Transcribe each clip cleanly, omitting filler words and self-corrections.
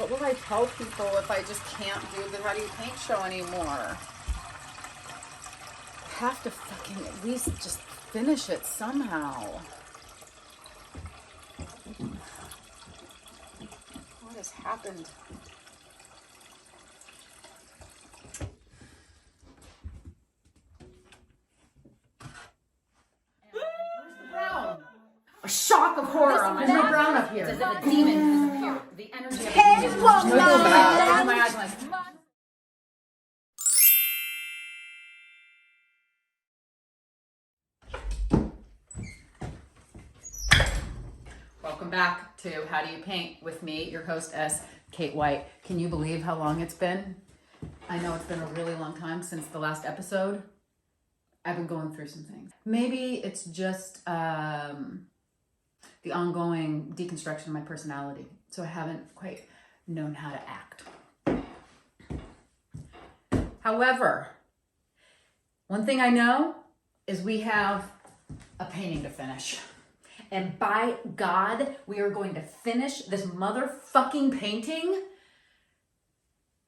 What will I tell people if I just can't do the How Do You Paint show anymore? I have to fucking at least just finish it somehow. What has happened? A shock of horror on my There's no brown up here. It's as if a demon has appeared. The energy of a demon. Welcome back to How Do You Paint with me, your host Kate White. Can you believe how long it's been? I know it's been a really long time since the last episode. I've been going through some things. Maybe it's just the ongoing deconstruction of my personality. So I haven't quite known how to act. However, one thing I know is we have a painting to finish. And by God, we are going to finish this motherfucking painting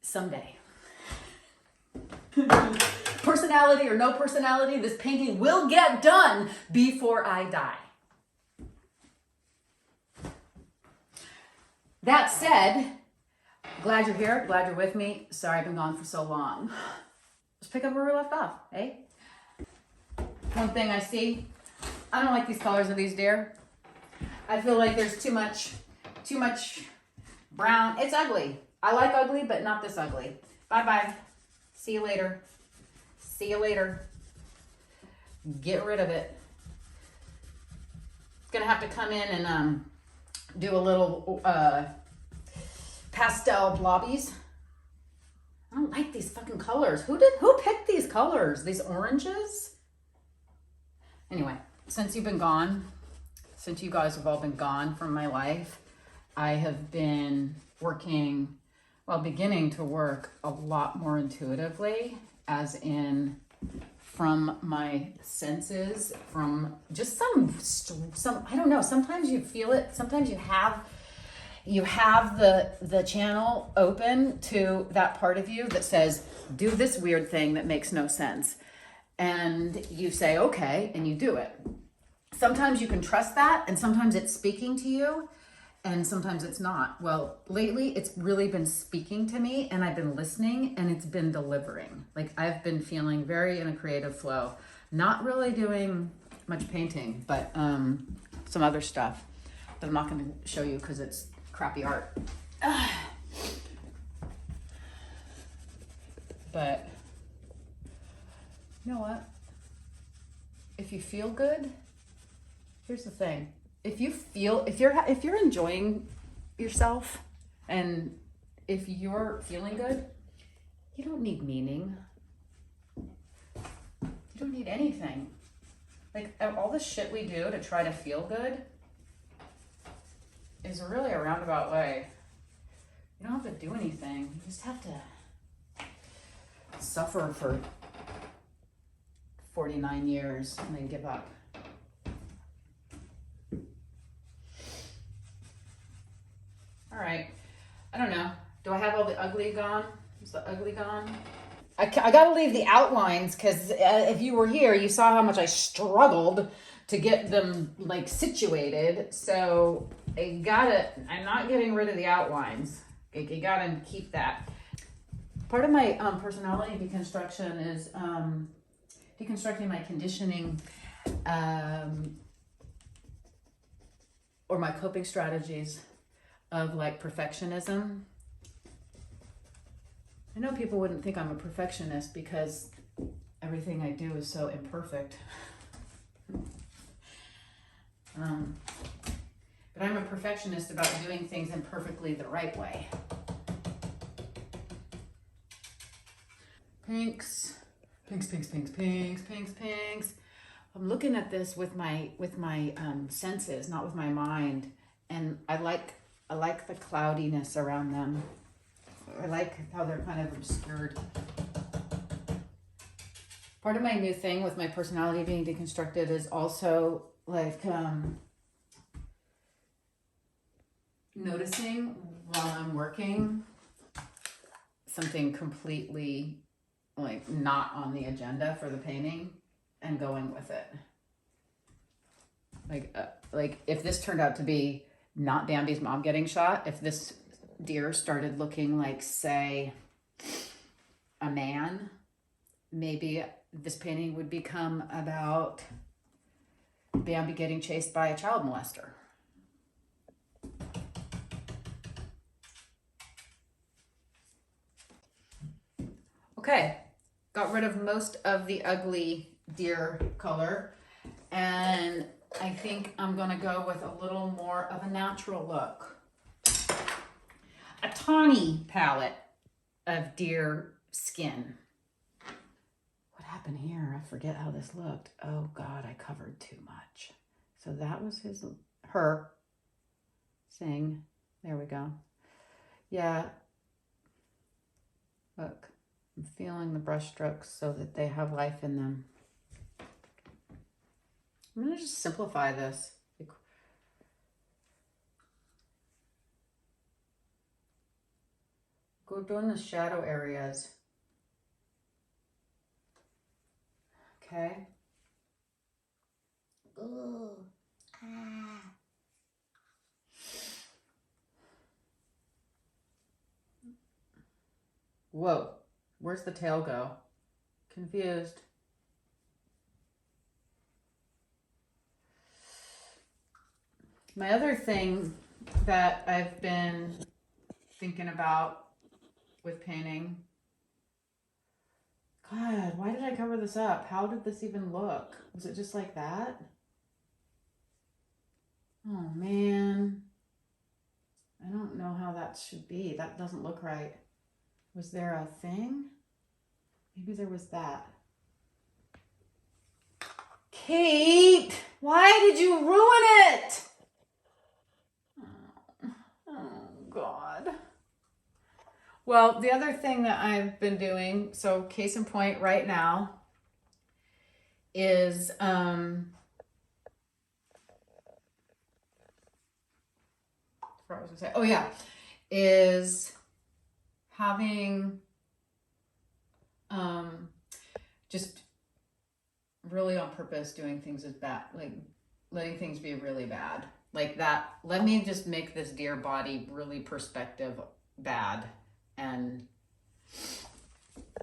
someday. Personality or no personality, this painting will get done before I die. That said, glad you're here, glad you're with me. Sorry I've been gone for so long. Let's pick up where we left off, eh? One thing I see, I don't like these colors of these deer. I feel like there's too much brown. It's ugly. I like ugly, but not this ugly. Bye-bye. See you later. See you later. Get rid of it. Gonna have to come in and do a little pastel blobbies. I don't like these fucking colors. Who picked these colors? These oranges? Anyway, since you've been gone, since you guys have all been gone from my life, I have been beginning to work a lot more intuitively, as in from my senses, from just some I don't know, sometimes you feel it, sometimes you have the channel open to that part of you that says, do this weird thing that makes no sense. And you say, okay, and you do it. Sometimes you can trust that, and sometimes it's speaking to you, and sometimes it's not. Well, lately it's really been speaking to me, and I've been listening, and it's been delivering. Like, I've been feeling very in a creative flow. Not really doing much painting, but some other stuff that I'm not going to show you because it's crappy art. But you know what? If you feel good, here's the thing. If you're enjoying yourself, and if you're feeling good, you don't need meaning. You don't need anything. Like, all the shit we do to try to feel good is really a roundabout way. You don't have to do anything. You just have to suffer for 49 years and then give up. All right. I don't know. Do I have all the ugly gone? Is the ugly gone? I got to leave the outlines because if you were here, you saw how much I struggled to get them like situated. So I'm not getting rid of the outlines. You got to keep that. Part of my personality deconstruction is deconstructing my conditioning or my coping strategies of like perfectionism. I know people wouldn't think I'm a perfectionist because everything I do is so imperfect. But I'm a perfectionist about doing things imperfectly the right way. Pinks. I'm looking at this with my senses, not with my mind, and I like the cloudiness around them. I like how they're kind of obscured. Part of my new thing with my personality being deconstructed is also like noticing while I'm working something completely like not on the agenda for the painting and going with it. Like if this turned out to be not Bambi's mom getting shot, if this deer started looking like, say, a man, maybe this painting would become about Bambi getting chased by a child molester. Okay, got rid of most of the ugly deer color, and I think I'm gonna go with a little more of a natural look. A tawny palette of deer skin. What happened here? I forget how this looked. Oh God, I covered too much. So that was her saying, there we go. Yeah, look, I'm feeling the brush strokes so that they have life in them. I'm gonna just simplify this. Go doing the shadow areas. Okay. Ooh. Ah. Whoa, where's the tail go? Confused. My other thing that I've been thinking about with painting, God, why did I cover this up? How did this even look? Was it just like that? Oh man, I don't know how that should be. That doesn't look right. Was there a thing? Maybe there was that. Kate, why did you ruin it? Oh God. Well, the other thing that I've been doing, so case in point right now, is what was I gonna say? Oh yeah, is having just really on purpose doing things as bad, like letting things be really bad. Like that, let me just make this deer body really perspective bad and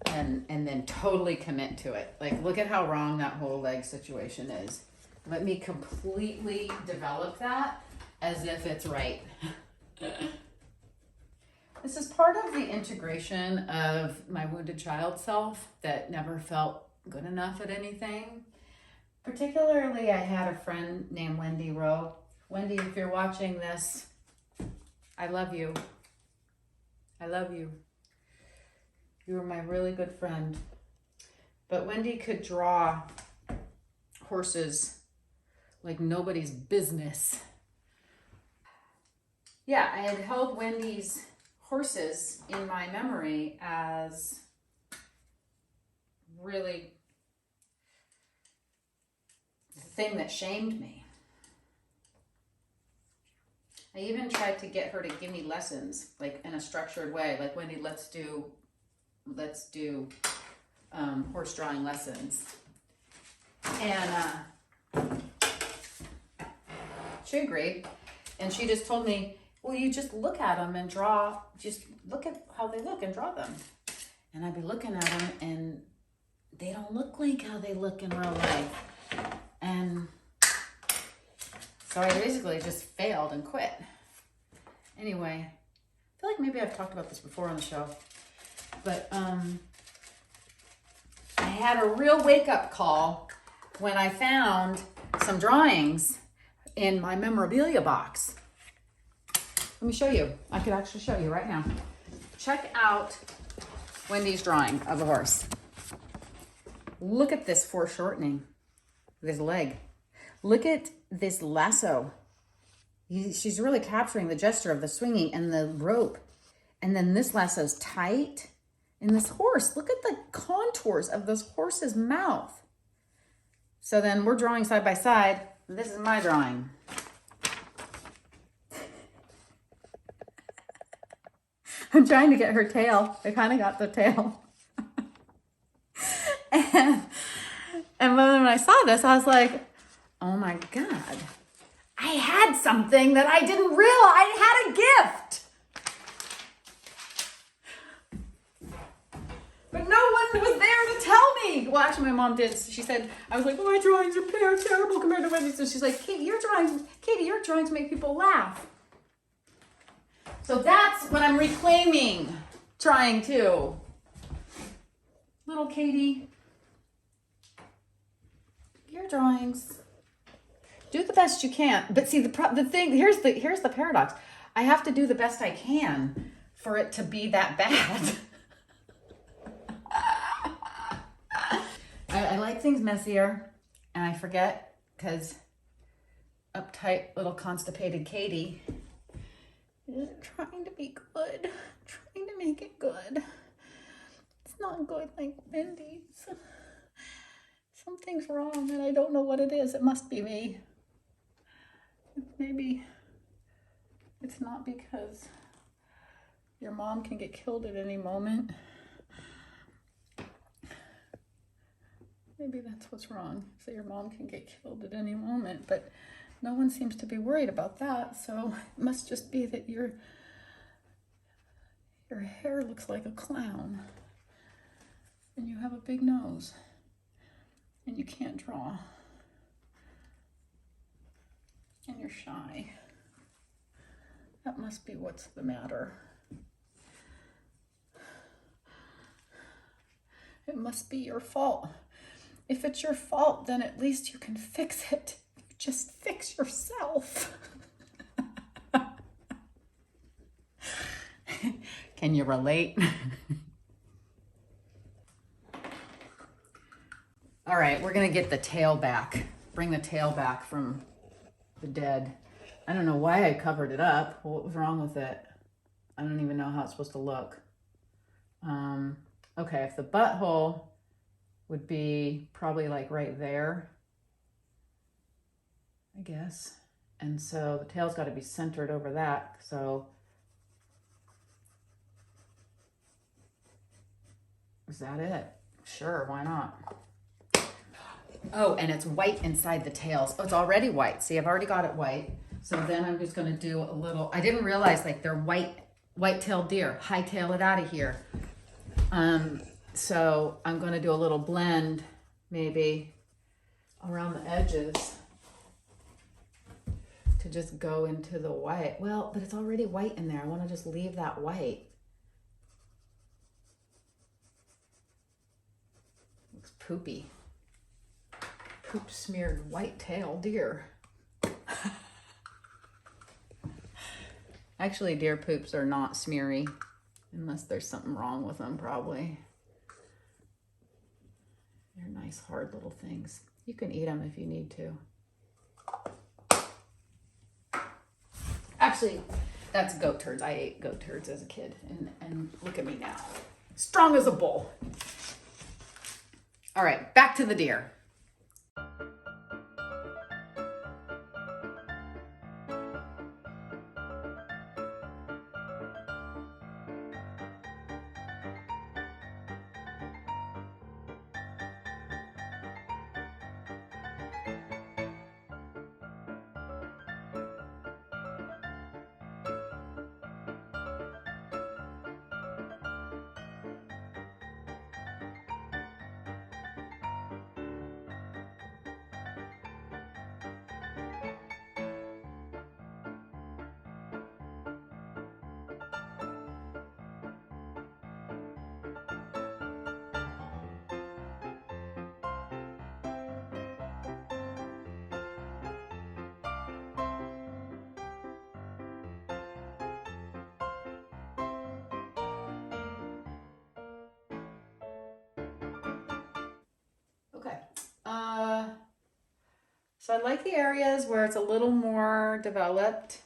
then totally commit to it. Like, look at how wrong that whole leg situation is. Let me completely develop that as if it's right. This is part of the integration of my wounded child self that never felt good enough at anything. Particularly, I had a friend named Wendy Rowe. Wendy, if you're watching this, I love you. I love you. You were my really good friend. But Wendy could draw horses like nobody's business. Yeah, I had held Wendy's horses in my memory as really the thing that shamed me. I even tried to get her to give me lessons, like in a structured way, like, Wendy, let's do horse drawing lessons. And she agreed, and she just told me, well, you just look at them and draw, just look at how they look and draw them. And I'd be looking at them and they don't look like how they look in real life. And so I basically just failed and quit. Anyway, I feel like maybe I've talked about this before on the show, but I had a real wake-up call when I found some drawings in my memorabilia box. Let me show you. I could actually show you right now. Check out Wendy's drawing of a horse. Look at this foreshortening, this leg. Look at this lasso. She's really capturing the gesture of the swinging and the rope. And then this lasso's tight. And this horse, look at the contours of this horse's mouth. So then we're drawing side by side. This is my drawing. I'm trying to get her tail. I kind of got the tail. and when I saw this, I was like, oh my God. I had something that I didn't realize. I had a gift. But no one was there to tell me. Well, actually, my mom did. She said, I was like, oh, my drawings are terrible compared to Wendy's. So she's like, Katie, your drawings make people laugh. So that's what I'm reclaiming, trying to. Little Katie, your drawings, do the best you can. But see, the thing, here's the paradox. I have to do the best I can for it to be that bad. I like things messier, and I forget because uptight little constipated Katie is trying to be good, trying to make it good. It's not good like Wendy's. Something's wrong, and I don't know what it is. It must be me. Maybe it's not because your mom can get killed at any moment. Maybe that's what's wrong, so your mom can get killed at any moment, but no one seems to be worried about that, so it must just be that your hair looks like a clown, and you have a big nose, and you can't draw, and you're shy. That must be what's the matter. It must be your fault. If it's your fault, then at least you can fix it. Just fix yourself. Can you relate? All right, we're gonna get the tail back. Bring the tail back from the dead. I don't know why I covered it up. What was wrong with it? I don't even know how it's supposed to look. Okay, if the butthole would be probably like right there, I guess. And so the tail's got to be centered over that. So is that it? Sure, why not? Oh, and it's white inside the tails. Oh, it's already white. See, I've already got it white. So then I'm just going to do a little, I didn't realize like they're white-tailed deer. Hightail it out of here. So I'm going to do a little blend maybe around the edges to just go into the white. Well, but it's already white in there. I want to just leave that white. Looks poopy. Poop smeared white-tailed deer. Actually, deer poops are not smeary unless there's something wrong with them, probably. They're nice, hard little things. You can eat them if you need to. Actually, that's goat turds. I ate goat turds as a kid, and look at me now. Strong as a bull. All right, back to the deer. Okay. So I like the areas where it's a little more developed,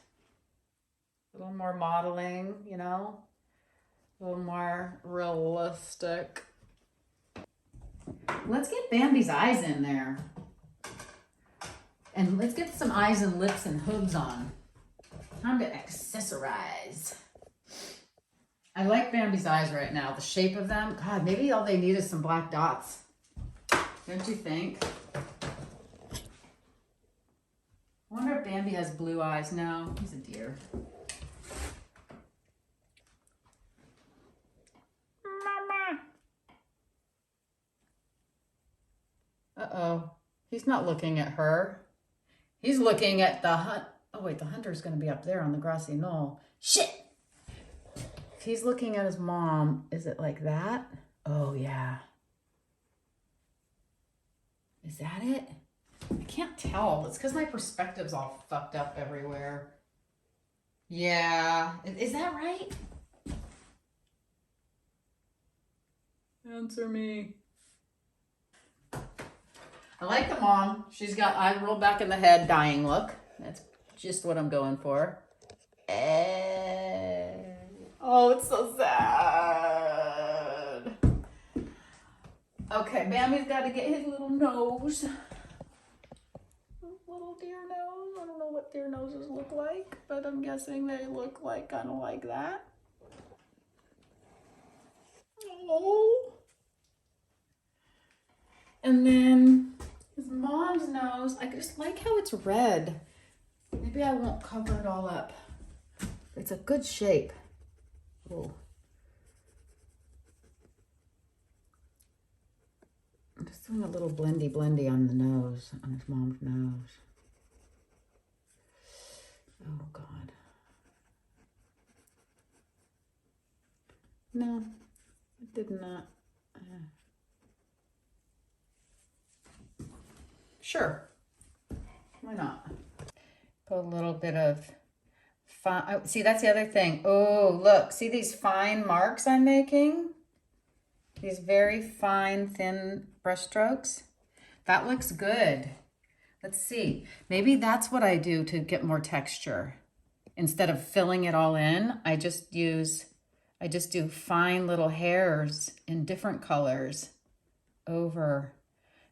a little more modeling, you know, a little more realistic. Let's get Bambi's eyes in there. And let's get some eyes and lips and hooves on. Time to accessorize. I like Bambi's eyes right now. The shape of them. God, maybe all they need is some black dots. Don't you think? I wonder if Bambi has blue eyes. No, he's a deer. Mama. Uh-oh. He's not looking at her. He's looking at the hunt. Oh, wait, the hunter's going to be up there on the grassy knoll. Shit! If he's looking at his mom, is it like that? Oh, yeah. Is that it? I can't tell. It's because my perspective's all fucked up everywhere. Yeah. Is that right? Answer me. I like the mom. She's got eye rolled back in the head, dying look. That's just what I'm going for. Oh, it's so sad. Okay, Bambi's got to get his little nose. Little deer nose. I don't know what deer noses look like, but I'm guessing they look like kind of like that. Oh. And then his mom's nose. I just like how it's red. Maybe I won't cover it all up. It's a good shape. Oh. I'm just doing a little blendy on the nose, on his mom's nose. Oh, God. No, it did not. Sure. Why not? Put a little bit of fine. See, that's the other thing. Oh, look. See these fine marks I'm making? These very fine, thin brush strokes. That looks good. Let's see. Maybe that's what I do to get more texture. Instead of filling it all in, I just do fine little hairs in different colors over.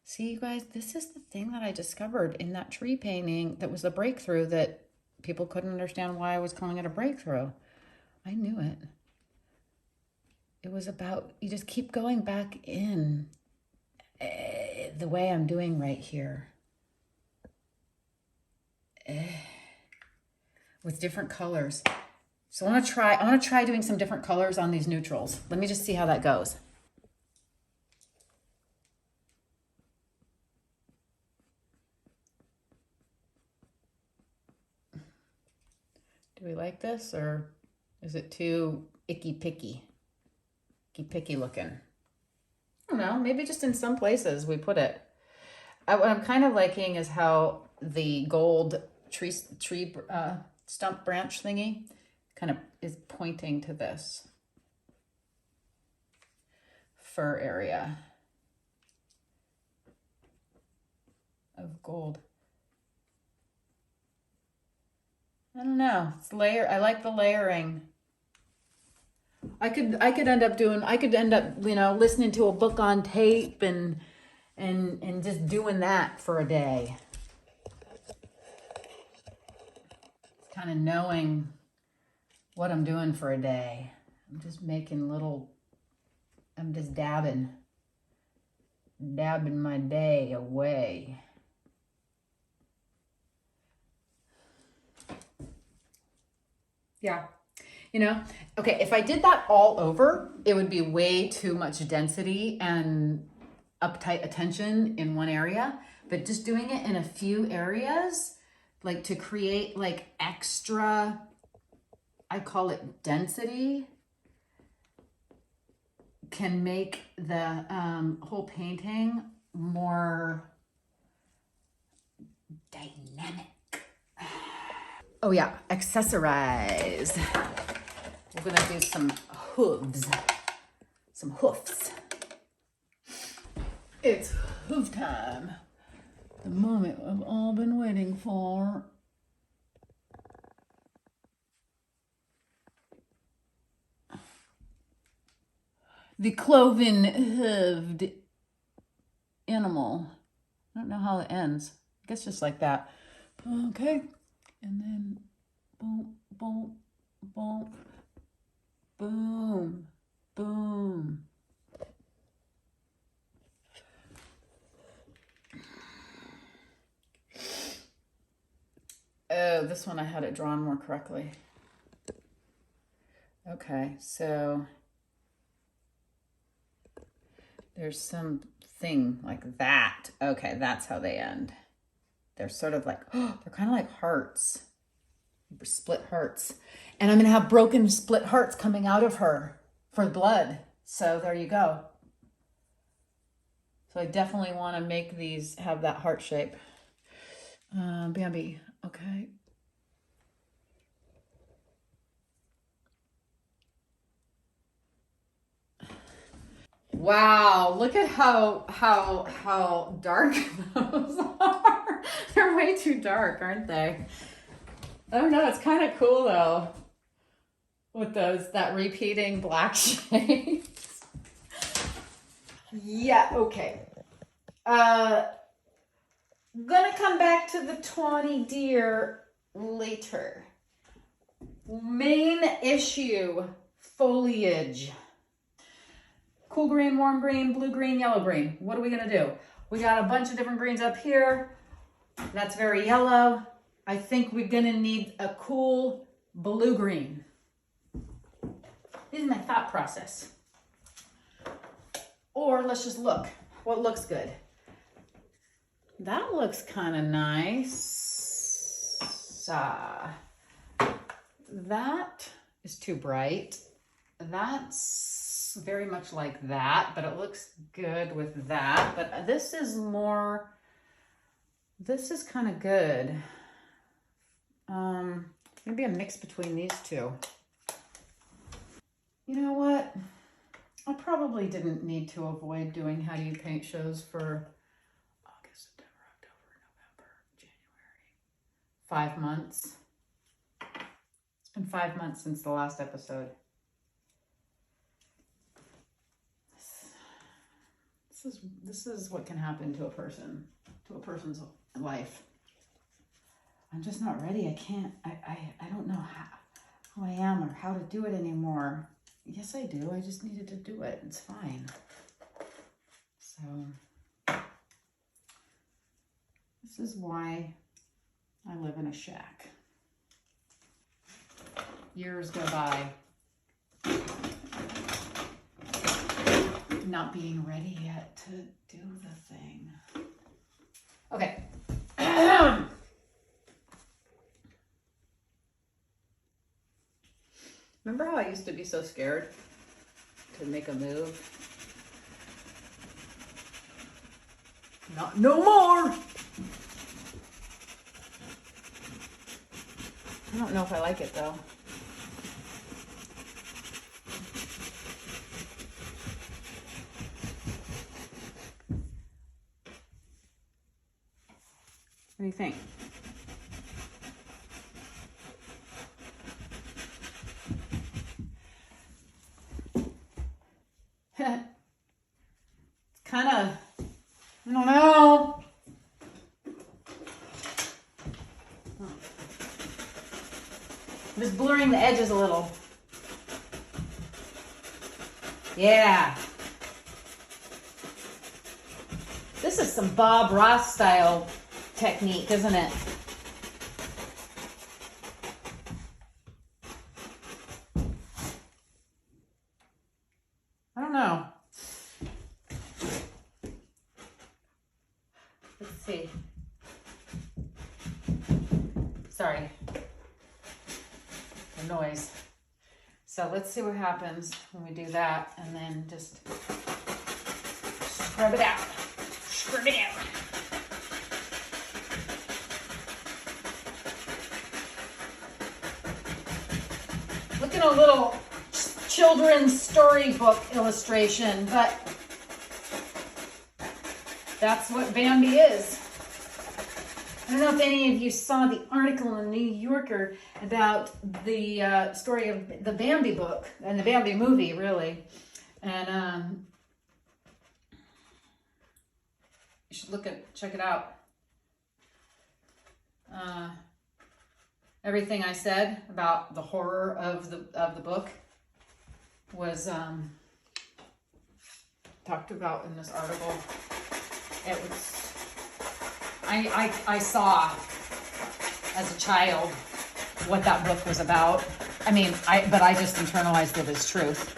See, you guys, this is the thing that I discovered in that tree painting that was the breakthrough that people couldn't understand why I was calling it a breakthrough. I knew it. It was about, you just keep going back in the way I'm doing right here. With different colors. So I want to try doing some different colors on these neutrals. Let me just see how that goes. Do we like this, or is it too icky picky looking? I don't know, maybe just in some places we put it. What I'm kind of liking is how the gold tree stump branch thingy kind of is pointing to this fur area of gold. I don't know. It's I like the layering. I could end up, listening to a book on tape and just doing that for a day. Kind of knowing what I'm doing for a day. I'm just dabbing my day away. Yeah. Okay, if I did that all over, it would be way too much density and uptight attention in one area. But just doing it in a few areas, like to create like extra, I call it density, can make the whole painting more dynamic. Oh yeah, accessorize. We're gonna do some hooves, some hoofs. It's hoof time. The moment we've all been waiting for. The cloven-hooved animal. I don't know how it ends. I guess just like that. Okay. And then boom, boom, boom, boom. Boom. Boom. Oh, this one I had it drawn more correctly. Okay, so there's something like that. Okay, that's how they end. They're sort of like, oh, they're kind of like hearts, split hearts. And I'm going to have broken split hearts coming out of her for blood. So there you go. So I definitely want to make these have that heart shape. Bambi, okay. Wow, look at how dark those are. They're way too dark, aren't they? I don't know, it's kind of cool though. With that repeating black shades. Yeah, okay. Gonna come back to the tawny deer later. Main issue, foliage. Cool green, warm green, blue green, yellow green. What are we gonna do? We got a bunch of different greens up here. That's very yellow. I think we're gonna need a cool blue green. This is my thought process. Or let's just look. What looks good? That looks kind of nice. That is too bright. That's very much like that, but it looks good with that. But this is kind of good. Maybe a mix between these two. You know what? I probably didn't need to avoid doing How Do You Paint shows for August, September, October, November, January. 5 months. It's been 5 months since the last episode. This is what can happen to a person's life. I'm just not ready. I can't, I don't know who I am or how to do it anymore. Yes, I do. I just needed to do it. It's fine. So, this is why I live in a shack. Years go by. Not being ready yet to do the thing. Okay. Remember how I used to be so scared to make a move? Not no more. I don't know if I like it though. What do you think? Kind of, I don't know. I'm just blurring the edges a little. Yeah. This is some Bob Ross style technique, isn't it? I don't know. Let's see. Sorry. The noise. So let's see what happens when we do that and then just scrub it out. Scrub it out. Look at a little children's storybook illustration, but that's what Bambi is. I don't know if any of you saw the article in the New Yorker about the story of the Bambi book and the Bambi movie, really. And you should check it out. Everything I said about the horror of the book, was talked about in this article. It was, I saw as a child what that book was about. I mean, but I just internalized it as truth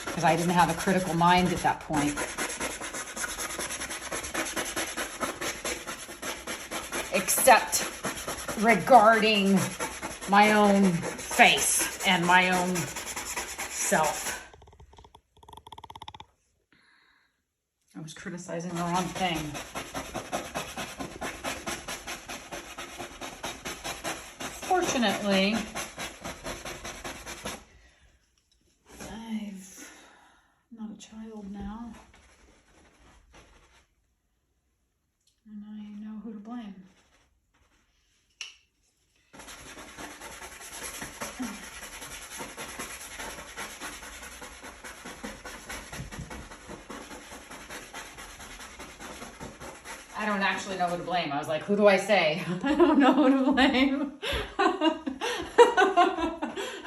because I didn't have a critical mind at that point. Except regarding my own face and my own self. I was criticizing the wrong thing. Fortunately, I'm not a child now, and I know who to blame. I don't actually know who to blame. I was like, who do I say? I don't know who to blame. I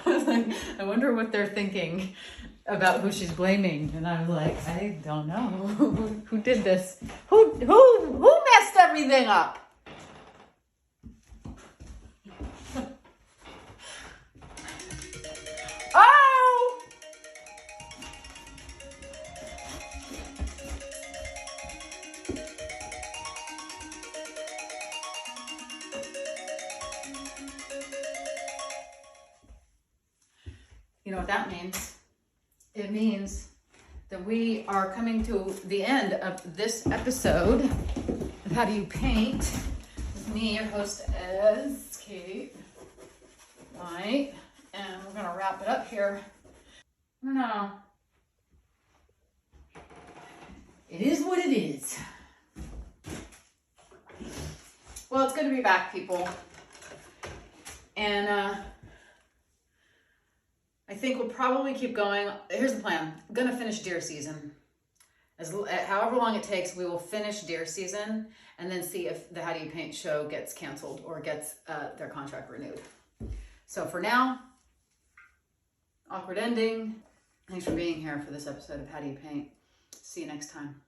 was like, I wonder what they're thinking about who she's blaming. And I was like, I don't know. Who did this? Who messed everything up? Oh! You know what that means? It means that we are coming to the end of this episode of How Do You Paint with me, your hostess, Kate. Right? And we're going to wrap it up here. I don't know. It is what it is. Well, it's good to be back, people. And I think we'll probably keep going. Here's the plan. I'm going to finish deer season. However long it takes, we will finish deer season and then see if the How Do You Paint show gets canceled or gets their contract renewed. So for now, awkward ending. Thanks for being here for this episode of How Do You Paint. See you next time.